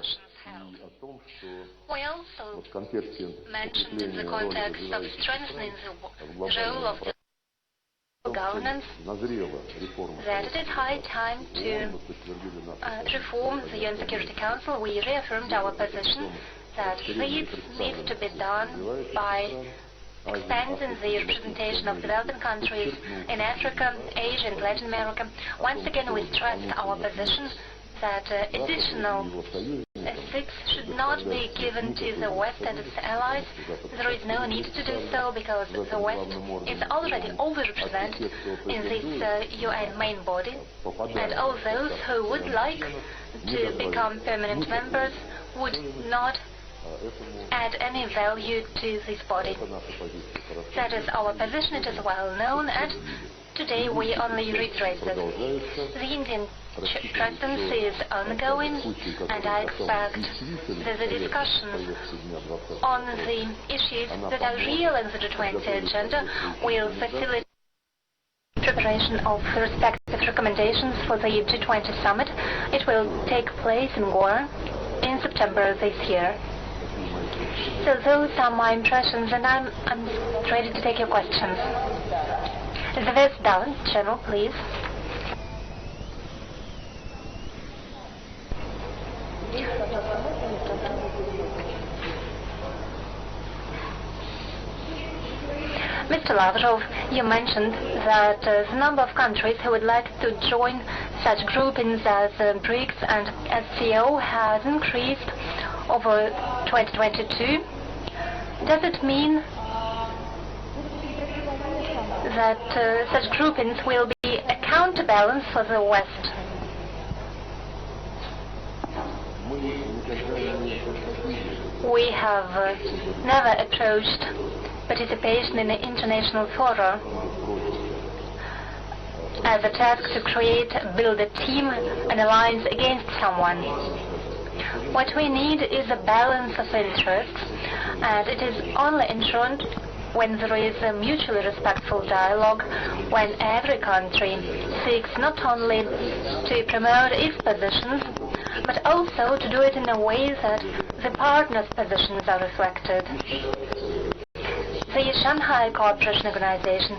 discussions held. We also mentioned in the context of strengthening the role of the governance that it is high time to reform the UN Security Council. We reaffirmed our position that this needs to be done by expanding the representation of developing countries in Africa, Asia and Latin America. Once again, we stressed our position that additional seats should not be given to the West and its allies. There is no need to do so because the West is already overrepresented in this UN main body, and all those who would like to become permanent members would not add any value to this body. That is our position. It is well known, and today we only reiterate this. The Indian presidency is ongoing, and I expect that the discussions on the issues that are real in the G20 agenda will facilitate preparation of the respective recommendations for the G20 summit. It will take place in Goa in September this year. So those are my impressions, and I'm ready to take your questions. The first down, General, please. Mr. Lavrov, you mentioned that the number of countries who would like to join such groupings as BRICS and SCO has increased over 2022. Does it mean that such groupings will be a counterbalance for the West? We have never approached participation in the international fora as a task to build a team, an alliance against someone. What we need is a balance of interests, and it is only ensured when there is a mutually respectful dialogue, when every country seeks not only to promote its positions, but also to do it in a way that the partners' positions are reflected. The Shanghai Cooperation Organization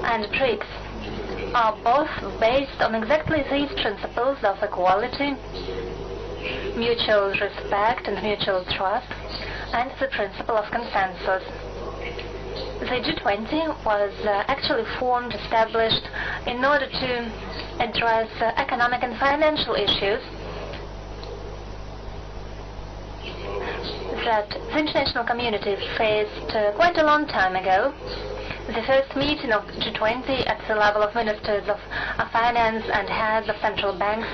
and BRICS are both based on exactly these principles of equality, mutual respect and mutual trust, and the principle of consensus. The G20 was actually established in order to address economic and financial issues that the international community faced quite a long time ago. The first meeting of G20 at the level of ministers of finance and heads of central banks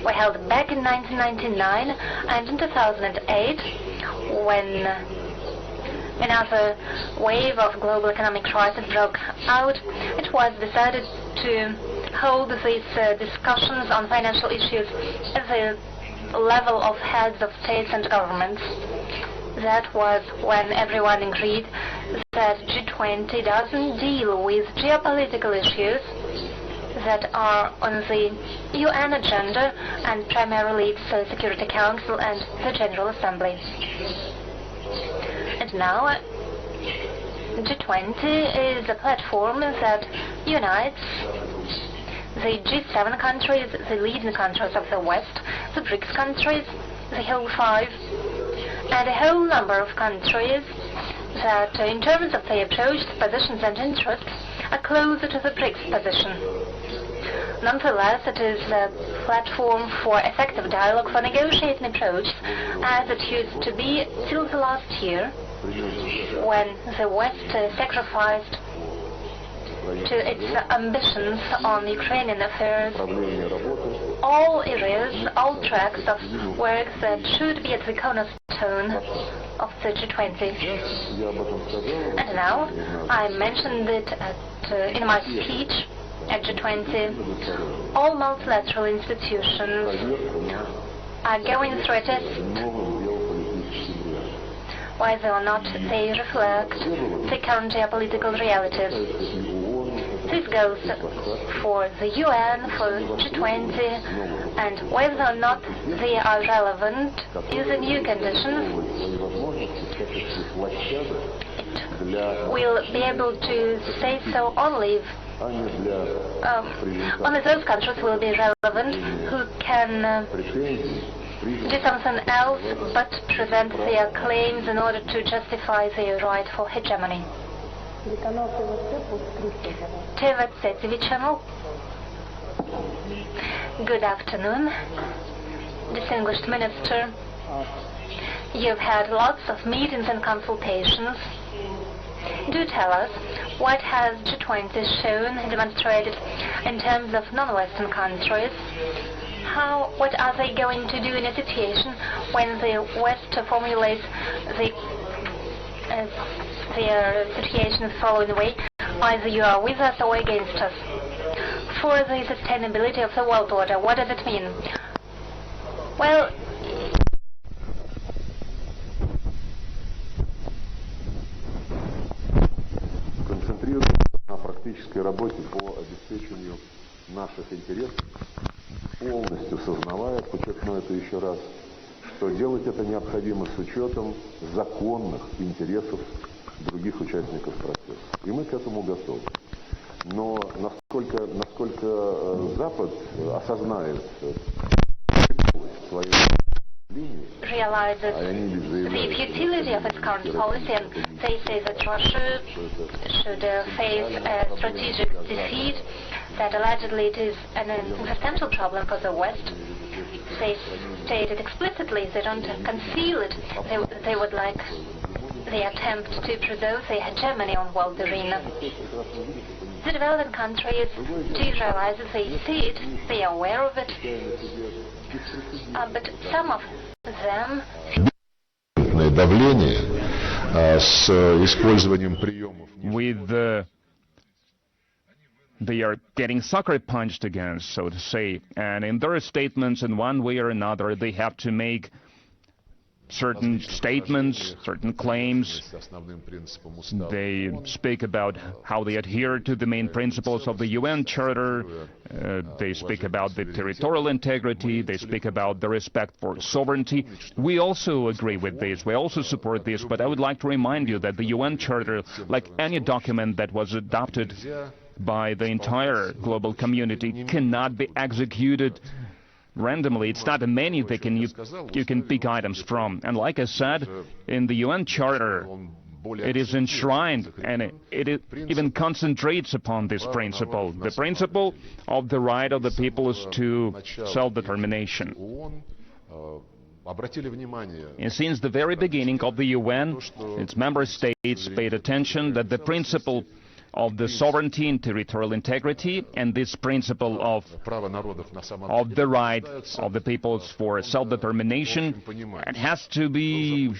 were held back in 1999, and in 2008, when another wave of global economic crisis broke out, it was decided to hold these discussions on financial issues at the level of heads of states and governments. That was when everyone agreed that G20 doesn't deal with geopolitical issues that are on the UN agenda and primarily its Security Council and the General Assembly. And now G20 is a platform that unites the G7 countries, the leading countries of the West, the BRICS countries, the whole five, and a whole number of countries that, in terms of their approach, positions and interests, are closer to the BRICS position. Nonetheless, it is a platform for effective dialogue, for negotiating approach, as it used to be till the last year, when the West sacrificed to its ambitions on Ukrainian affairs all areas, all tracks of work that should be at the cornerstone of the G20. And now, I mentioned it in my speech at G20, all multilateral institutions are going through a test whether or not they reflect the current geopolitical realities. This goes for the UN, for G20, and whether or not they are relevant in the new conditions, it will be able to say so only those countries will be relevant who can do something else but present their claims in order to justify their right for hegemony. TV channel. Good afternoon, distinguished Minister. You've had lots of meetings and consultations. Do tell us, what has G20 shown, demonstrated in terms of non-Western countries? What are they going to do in a situation when the West formulates their situation the following way: either you are with us or against us? For the sustainability of the world order, what does it mean? Well, концентрируемся на практической работе по обеспечению наших интересов, полностью сознавая, подчеркну это еще раз, что делать это необходимо с учетом законных интересов других участников процесса. И мы к этому готовы. Но насколько Запад осознает свою линию, realizes the futility of its current policy, and they say that Russia should face a strategic defeat, that allegedly it is an existential problem for the West. They state it explicitly, they don't conceal it. They would like the attempt to preserve their hegemony on world arena. The developing countries do realize it, they see it, they are aware of it, but some of them they are getting sucker punched against, so to say, and in their statements, in one way or another, they have to make certain statements, certain claims. They speak about how they adhere to the main principles of the UN Charter. They speak about the territorial integrity. They speak about the respect for sovereignty. We also agree with this. We also support this. But I would like to remind you that the UN Charter, like any document that was adopted by the entire global community, cannot be executed randomly. It's not a menu that you can pick items from. And like I said, in the UN Charter, it is enshrined, and it even concentrates upon this principle, the principle of the right of the peoples to self-determination. And since the very beginning of the UN, its member states paid attention that the principle of the sovereignty and territorial integrity, and this principle of the right of the peoples for self-determination, it has to be